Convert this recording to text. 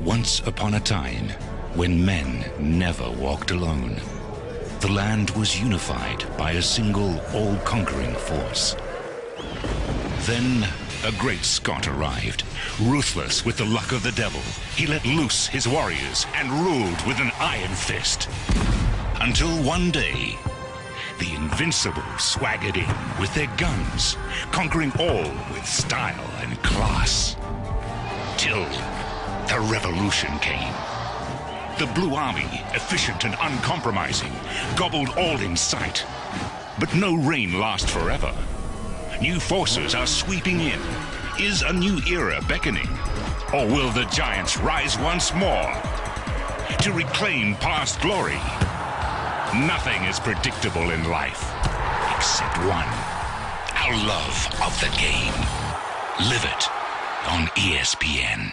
Once upon a time, when men never walked alone, the land was unified by a single, all-conquering force. Then a great Scot arrived. Ruthless with the luck of the devil, he let loose his warriors and ruled with an iron fist. Until one day, the Invincible swaggered in with their guns, conquering all with style and class. Till the revolution came. The Blue Army, efficient and uncompromising, gobbled all in sight. But no reign lasts forever. New forces are sweeping in. Is a new era beckoning? Or will the giants rise once more to reclaim past glory? Nothing is predictable in life, except one: our love of the game. Live it on ESPN.